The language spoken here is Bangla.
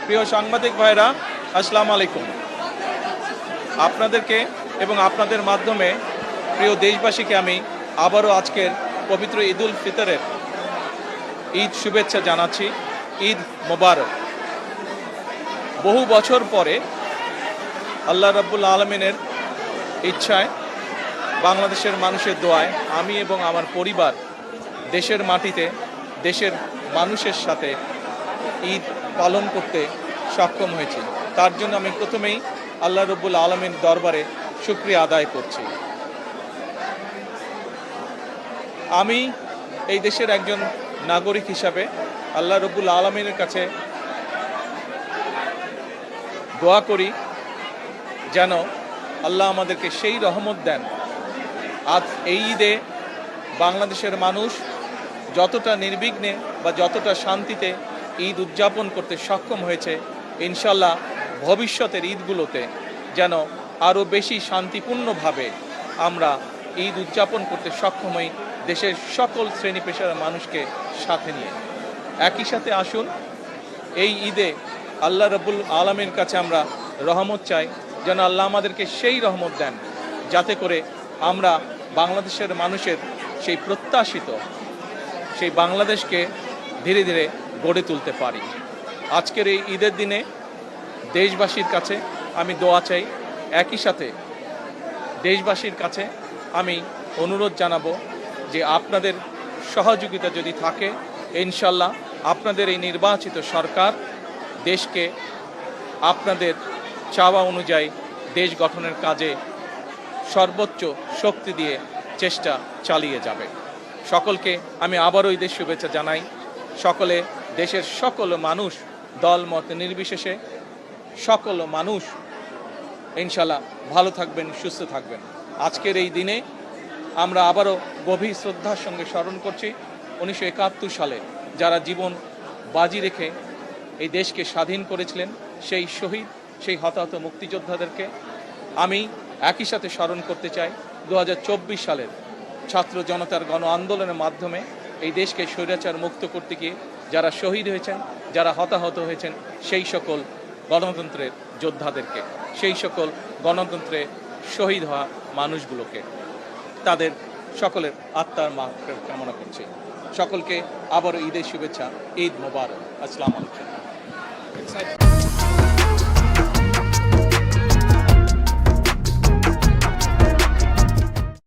প্রিয় সাংবাদিক ভাইরা, আসসালামু আলাইকুম। আপনাদেরকে এবং আপনাদের মাধ্যমে প্রিয় দেশবাসীকে আমি আবারও আজকের পবিত্র ঈদুল ফিতরের ঈদ শুভেচ্ছা জানাচ্ছি। ঈদ মোবারক। বহু বছর পরে আল্লাহ রাব্বুল আলামিনের ইচ্ছায়, বাংলাদেশের মানুষের দোয়ায় আমি এবং আমার পরিবার দেশের মাটিতে দেশের মানুষের সাথে ঈদ পালন করতে সক্ষম হয়েছি। তার জন্য আমি প্রথমেই আল্লাহ রাব্বুল আলামিন দরবারে শুকরিয়া আদায় করছি। আমি এই দেশের একজন নাগরিক হিসাবে আল্লাহ রাব্বুল আলামিনের কাছে দোয়া করি যেন আল্লাহ আমাদেরকে সেই রহমত দেন। আজ এই ঈদে বাংলাদেশের মানুষ যতটা নির্বিঘ্নে বা যতটা শান্তিতে ঈদ উদযাপন করতে সক্ষম হয়েছে, ইনশাল্লাহ ভবিষ্যতের ঈদগুলোতে যেন আরও বেশি শান্তিপূর্ণভাবে আমরা ঈদ উদযাপন করতে সক্ষম হই, দেশের সকল শ্রেণী পেশার মানুষকে সাথে নিয়ে। একই সাথে আসুন এই ঈদে আল্লাহ রাব্বুল আলামিনের কাছে আমরা রহমত চাই, যেন আল্লাহ আমাদেরকে সেই রহমত দেন যাতে করে আমরা বাংলাদেশের মানুষের সেই প্রত্যাশিত সেই বাংলাদেশকে ধীরে ধীরে গড়ে তুলতে পারি। আজকের এই ঈদের দিনে দেশবাসীর কাছে আমি দোয়া চাই। একই সাথে দেশবাসীর কাছে আমি অনুরোধ জানাবো যে আপনাদের সহযোগিতা যদি থাকে, ইনশাল্লাহ আপনাদের এই নির্বাচিত সরকার দেশকে আপনাদের চাওয়া অনুযায়ী দেশ গঠনের কাজে সর্বোচ্চ শক্তি দিয়ে চেষ্টা চালিয়ে যাবে। সকলকে আমি আবারও ঈদের শুভেচ্ছা জানাই। সকলে, দেশের সকল মানুষ, দল মত নির্বিশেষে সকল মানুষ ইনশাল্লাহ ভালো থাকবেন, সুস্থ থাকবেন। আজকের এই দিনে আমরা আবারও গভীর শ্রদ্ধার সঙ্গে স্মরণ করছি 1971 সালে যারা জীবন বাজি রেখে এই দেশকে স্বাধীন করেছিলেন, সেই শহীদ, সেই হতাহত মুক্তিযোদ্ধাদেরকে। আমি একই সাথে স্মরণ করতে চাই 2024 সালের ছাত্র জনতার গণ আন্দোলনের মাধ্যমে এই দেশকে স্বৈরাচার মুক্ত করতে গিয়ে যারা শহীদ হয়েছেন, যারা হতাহত হয়েছেন, সেই সকল গণতন্ত্রের যোদ্ধাদেরকে, সেই সকল গণতন্ত্রে শহীদ হওয়া মানুষগুলোকে, তাদের সকলের আত্মার মাগফিরাত কামনা করছি। সকলকে আবারও ঈদের শুভেচ্ছা। ঈদ মোবারক। আসসালামু আলাইকুম।